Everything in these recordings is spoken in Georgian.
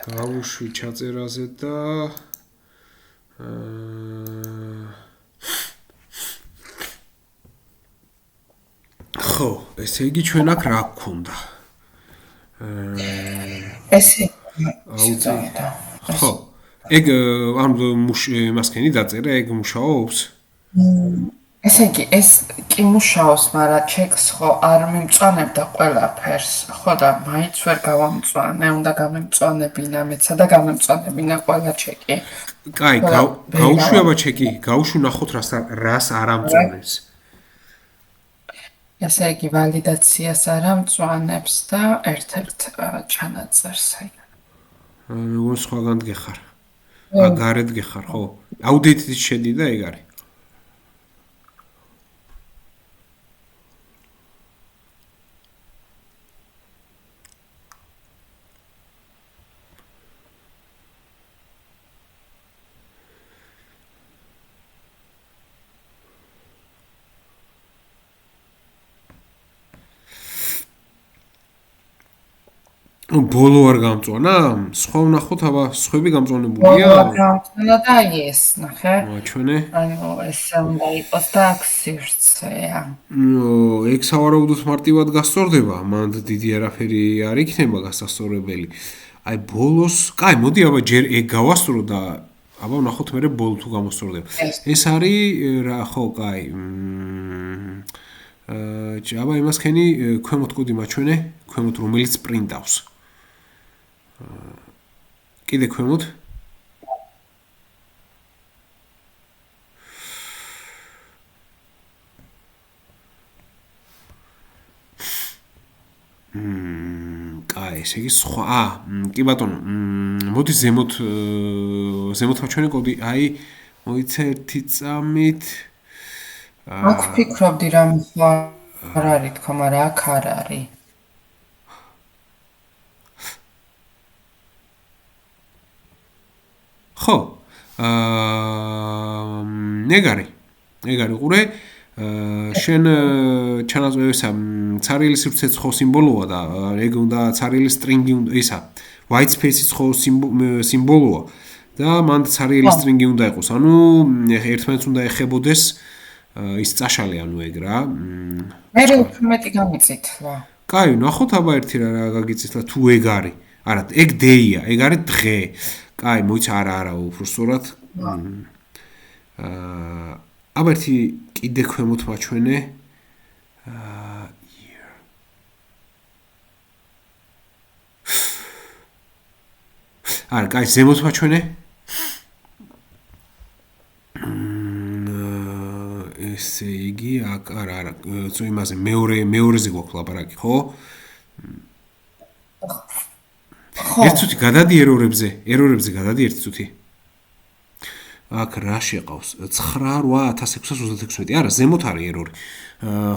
გავუშვი ჩაწერაზე და ხო, ესე იგი ჩვენ აქ რა გქონდა? ესე ხო, ეგ ამ მასქენი დაწერა, ეგ მუშაობს? ესე იგი ეს კი მუშაობს, მაგრამ ჩეკს ხო არ მიმწვანებდა ყველაფერს, ხო და მაინც ვერ გავამწვანე, უნდა გამემწვანებინა მეცა და გამემწვანებინა ყველა ჩეკი. კაი, გაუშვი აბა ჩეკი, გაუშვი ნახოთ რას არ ამწვანებს. ესე იგი ვალიდაციას არ ამწვანებს და ერთ-ერთ ჩანაწერს. როგორ სხვაგან გეხარ? გარეთ გეხარ, ხო? აუდიტით შედი და ეგ არის. ბოლო არ გამწვანა? სხვა ვნახოთ, აბა სხვები გამწვანებულია? ბოლო არ გამწვანა და ეს, ნახე. მაჩვენე. ანუ ეს უნდა იყოს და აქ სივრცეა. ეგ სავარაუდოდ მარტივად გასწორდება, მანდ დიდი არაფერი არ იქნება გასასწორებელი. აი ბოლოს, კაი, მოდი აბა ჯერ ეგ გავასწრო და აბა ვნახოთ მერე ბოლო თუ გამოსწორდება. ეს არის რა, ხო, კაი. აბა იმასქენი ქვემოთ კოდი მაჩვენე, ქვემოთ რომელიც პრინტავს. კიდე ქვემოთ კაი, ესე იგი სხვა, კი ბატონო, მოდი ზემოთ მაჩვენე კოდი, აი, მოიცა ერთი წამით. აქ ვფიქრობდი რომ არ არის თქო, მაგრამ აქ არ არის. ხო, ეგ არის ყურე, შენ ჩანაწყვეტისა ცარიელი სივრცეც ხო სიმბოლოა და ეგ უნდა ცარიელი სტრინგი ისა white space-იც ხო სიმბოლოა და მან ცარიელი სტრინგი უნდა იყოს, ანუ ერთმანეთს უნდა ეხებოდეს ის წაშალე, ანუ ეგ რა. მე უფრო მეტი გამიწითლა. კაი, ნახოთ აბა ერთი რა გაგიწითლა თუ ეგ არის. არა, ეგ დეია, ეგ არის დღე. კაი, მოიცა არა, უფრო სწორად. აბა ერთი კიდე ქვემოთ მაჩვენე. არა, კაი, ზემოთ მაჩვენე. ესე იგი, აქ არა, იმაზე მეორეზე გვაქვს ლაპარაკი, ხო? ერთ წუთი გადადი ერორებზე გადადი ერთი წუთი. აქ რა შეყავს? 98636. არა, ზემოთ არის ერორი.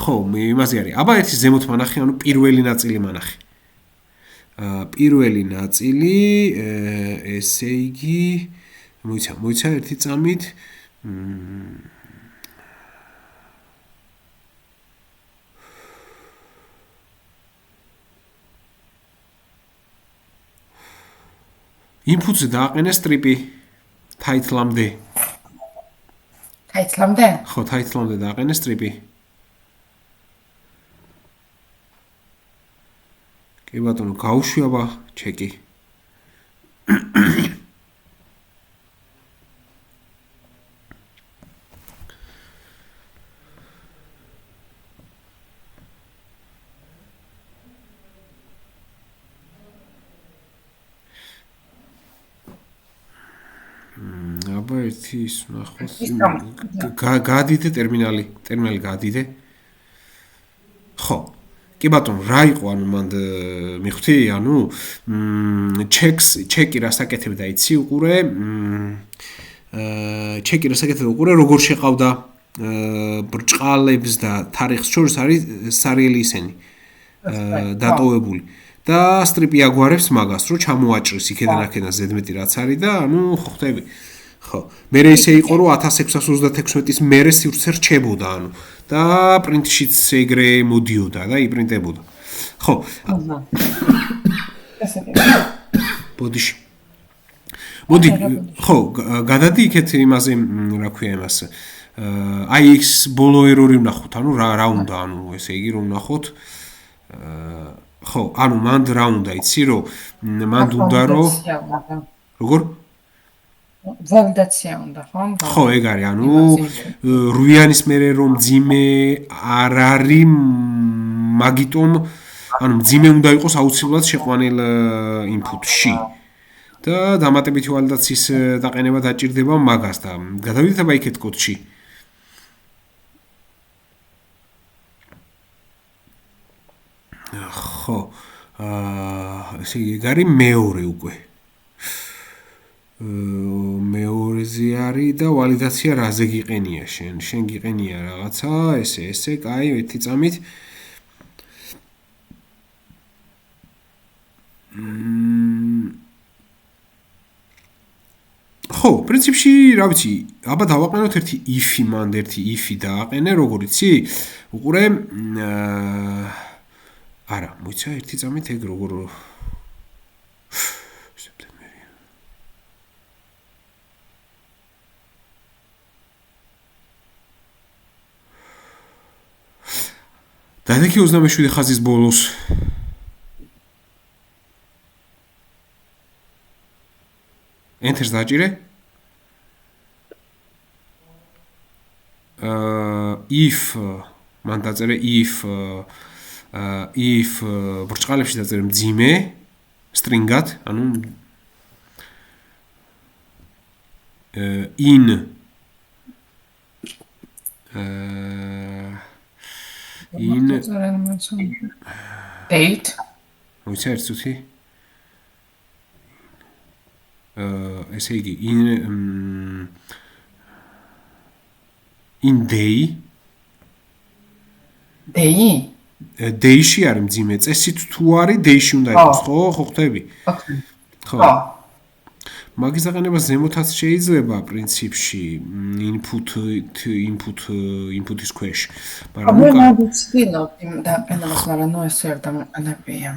ხო, იმაზე არის. აბა ერთი ზემოთ მანახი, ანუ პირველი ნაწილი მანახი. პირველი ნაწილი, ესე იგი, მოიცა ერთი წამით. ინფუცი დააყენე სტრიპი ტაითლამდე. ტაითლამდე? ხო, ტაითლამდე დააყენე სტრიპი. კი ბატონო, გავუშვი აბა ჩეკი. აბა ერთი ის ნახოს. გადიდე ტერმინალი გადიდე. ხო. კი ბატონო, რა იყო, ანუ მანდ მიხვდი, ანუ ჩეკი რასაკეთებდა იცი უყურე. ჩეკი რასაკეთებდა უყურე, როგორ შეყავდა ბრჭყალებს და თარიღს შორის არის სარიელი ისენი დატოვებული. და სტრიპი აგვარებს მაგას, რომ ჩამოაჭრის იქედან აქედან ზედმეტი რაც არის და ანუ ხო ხვდები. ხო. მერე ისე იყო, რომ 1636-ის მერე სივრცე რჩებოდა, ანუ და პრინტშიც ეგრე მოდიოდა და იპრინტებოდა. ხო. ბოდიში. მოდი ხო გადადი იქეთ იმაზე რა ქვია იმას აი ეს ბოლო ერორი ვნახოთ ანუ რა უნდა ანუ ესე იგი რომ ვნახოთ ხო ანუ მანდ რა უნდა იცი რომ მანდ უნდა რომ როგორ ვალიდაცია უნდა ხო? ხო ეგ არის ანუ რვიანის მერე რომ ძიმე არ არის მაგიტომ ანუ ძიმე უნდა იყოს აუცილებლად შეყვანილ ინფუტში და დამატებითი ვალიდაციის დაყენება დაჭირდება მაგას და გადავიდეთ აბა იქეთ კოდში ხო ესე იგი ეგ არის მეორე უკვე მეორეზე არის და ვალიდაცია რაზე გიყენია შენ გიყენია რაღაცა ესე კაი ერთი წამით ხო პრინციპში რა ვიცი აბა დავაყენოთ ერთი if-ი მანდ ერთი if-ი დააყენე როგორ იცი უყურე არა მოიცა ერთი წამით ეგ როგორ დადექი 27 ხაზის ბოლოს enter-ს დაჭირე if მან დაწერე if ბრჭყალებში დაწერე მძიმე string-ად ანუ in date მოიცა ერთ წუთი ესე იგი in day day-ში არის მძიმე წესით თუ არის day-ში უნდა იყოს ხო ხვდები ხო მაგის დაყენება ზემოთაც შეიძლება პრინციპში input-ის ქვეშ მაგრამ უკან ვიცილობ იმ დაყენებას მაგრამ ნუ ესე არ დამყენებია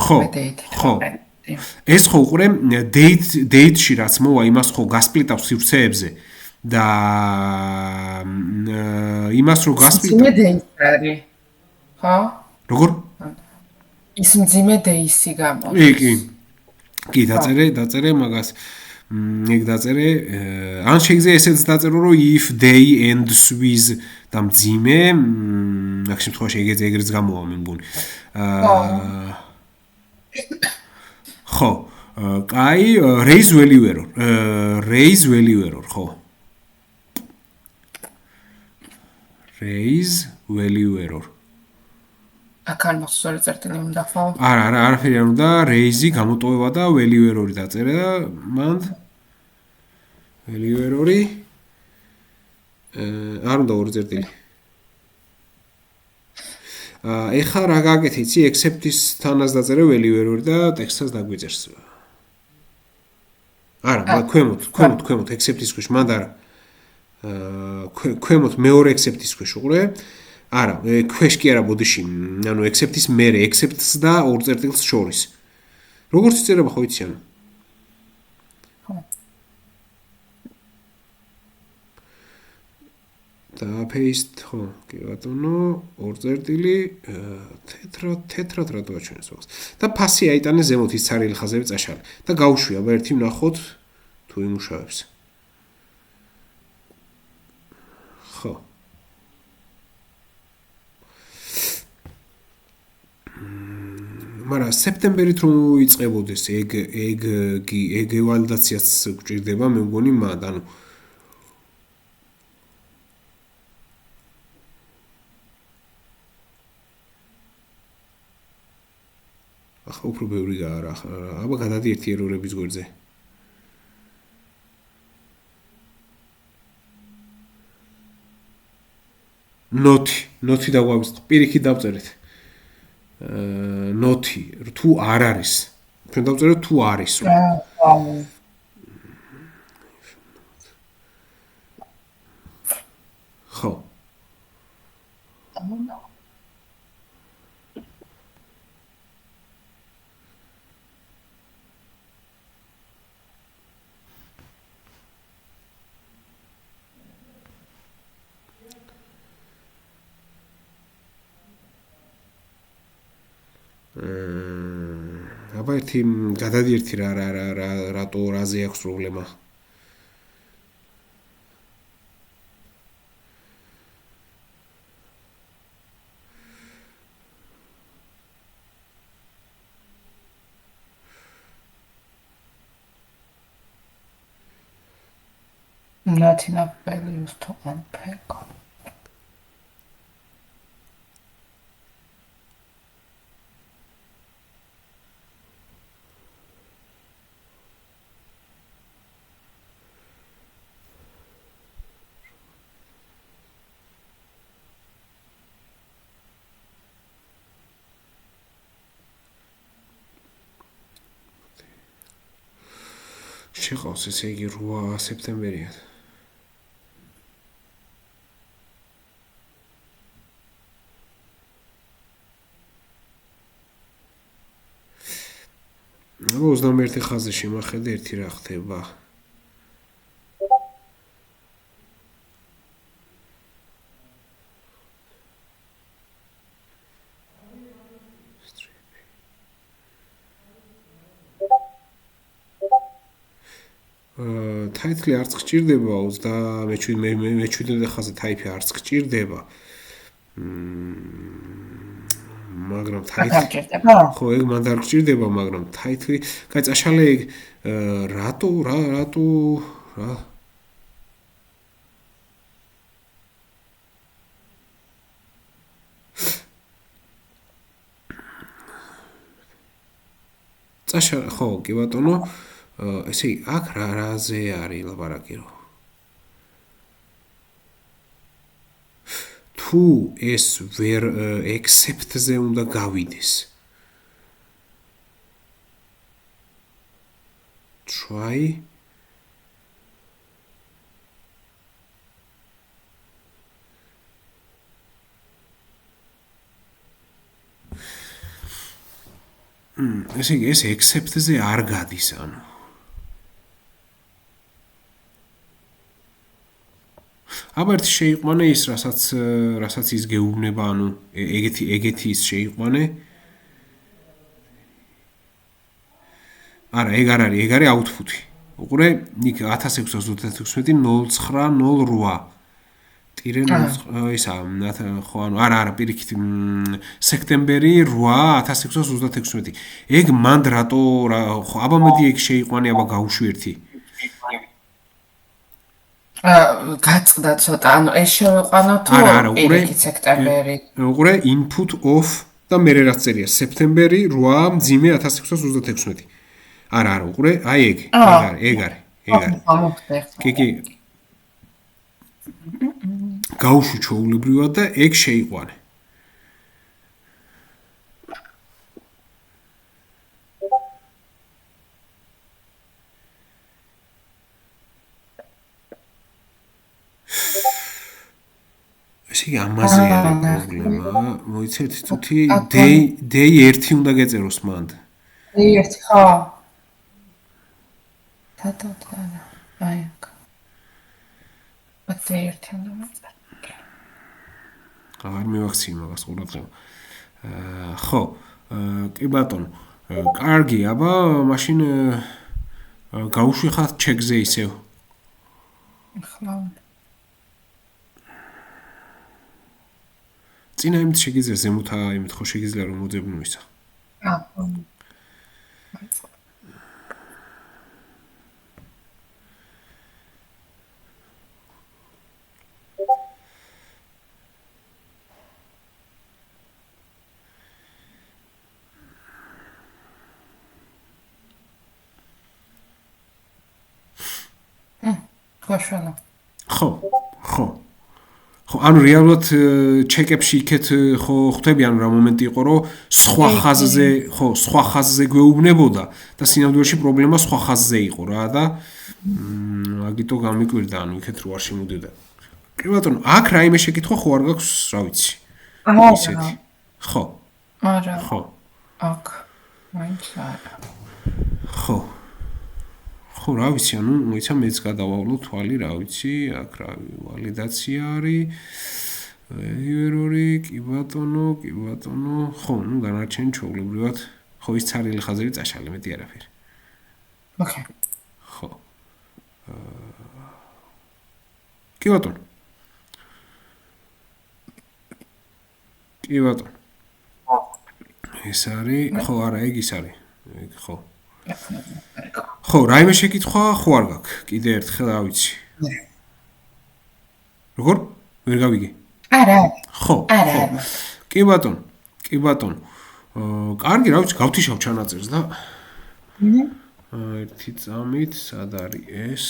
ხო ეს ხო უყურე date-ში რაც მოვა იმას ხო გასპლიტავს სივრცეებზე და იმას რო გასპლიტავს მძიმე day-ი ხო როგორ ის მძიმე day-ი გამოდის კი დაწერე მაგას ეგ დაწერე ან შეიძლება ესეც დაწერო რომ if day ends with და მძიმე აქ შემთხვევაში ეგრეც გამოვა მინგუნი ხო კაი raise value error ხო raise value error აქ არ მოხსოვს წერტილი უნდა ხო? არაფერი არ უნდა raise-ი გამოტოვება და value error-ი დაწერე და მანდ value error-ი არ უნდა ორი წერტილი ეხა რა გააკეთე იცი except-ის თანაც დაწერე value error-ი და ტექსტსაც დაგვიწერს არა ქვემოთ except-ის ქვეშ მანდ არა ქვემოთ მეორე except-ის ქვეშ უყურე არა, ქვეშ კი არა ბოდიში, ანუ except-ის მერე, except-ს და ორ წერტილს შორის. როგორც იწერება ხო იცი ანუ? ხო. და paste ხო, კი ბატონო, ორ წერტილი, თეთრად რა დავაჩვენოს მაგას. და ფასი აიტანე ზემოთ ის ცარიელი ხაზები წაშალე და გავუშვი, აბა ერთი ვნახოთ თუ იმუშავებს. ხო. მაგრამ სექტემბერით რომ იწყებოდეს ეგ ვალიდაციაც გვჭირდება მე მგონი მანდ ანუ ახლა უფრო ბევრი გაარა აბა გადადი ერთი ერორების გვერდზე ნოთი დაგვაქვს პირიქით დავწერეთ ნოთი თუ არ არის ჩვენ დავწეროთ თუ არის ხო აბა ერთი გადადიერთი რატო რაზე აქვს პრობლემა Not enough values to unpack. შეყავს ესე იგი 8 სექტემბერია აბა 21 ხაზი შემახედე ერთი რა ხდება ტაიტლი არც გჭირდება 27 ხაზი ტაიპი არც გჭირდება მაგრამ ტაიტლი ხო ეგ მანდ არ გჭირდება მაგრამ ტაიტლი კაი წაშალე ეგ რატო რა წაშალე ხო კი ბატონო ესე იგი აქ რაზე არის ლაპარაკი რო თუ ეს ვერ accept-ზე უნდა გავიდეს try ესე იგი ეს accept-ზე არ გადის ანუ აბა ერთი შეიყვანე ის რასაც ის გეუბნება ანუ ეგეთი ის შეიყვანე არა ეგ არ არის ეგ არის output-ი უყურე იქ 1636 0908 ტირე ისა ხო ანუ არა პირიქით სექტემბერი 8 1636 ეგ მანდ რატო ხო აბა მედი ეგ შეიყვანე აბა გავუშვი ერთი გაწყდა ცოტა, ანუ ეს შევეყვანო თუ პირიქით სექტემბერი. უყურე input off და მე რაც წერია სექტემბერი 8 მძიმე 1636. არა, უყურე, აი ეგ არის. კი. გავუშვი ჩაულებრივად და ეგ შეიყვანე. ესე ამაზე არის პრობლემა. მოიცეთ თუთი day 1 უნდა გეწეროს მანდ. day 1 ხო. თათა. აი. day 1 უნდა მეწერო. არ მივახცია მაგას ყურადღება. ხო, კი ბატონო. კარგი, აბა მაშინ გავუშვი ხარ ჩეკზე ისევ. ხო. წინა იმით შეგიძლია ზემოთა იმით ხო შეგიძლია რომ მოძებნო ისა. ხო. ხო, ანუ რეალურად ჩეკებში იქეთ ხო ხვდები ანუ რა მომენტი იყო რომ სხვა ხაზზე გვეუბნებოდა და სინამდვილეში პრობლემა სხვა ხაზზე იყო რა და აგიტო გამიკვირდა ანუ იქეთ რო არ შემოდიოდა. კი ბატონო, აქ რაიმე შეკითხვა ხო არ გაქვს, რა ვიცი. ისეთი. ხო. არა. ხო. აქ მაინც არა. ხო. ხო, რა ვიცი, ანუ მოიცა მეც გადავავლო თვალი, რა ვიცი, აქ რა ვალიდაცია არის. ერორი, კი ბატონო. ხო, ნუ დანარჩენი ჩაულებრივად. ხო ის ცარიელი ხაზები წაშალე მეტი არაფერი. ოკეი. ხო. კი ბატონო. კი ბატონო. ეს არის, ხო არა, ეგ ის არის. ეგ ხო. ხო, რაიმე შეკითხვა ხო არ გაქვს. კიდე ერთხელ რა ვიცი. როგორ? ვერ გავიგე. არა. ხო. არა. კი ბატონო. კი ბატონო. კარგი, რა ვიცი, გავთიშავ ჩანაწერს და ერთი წამით, სად არის ეს?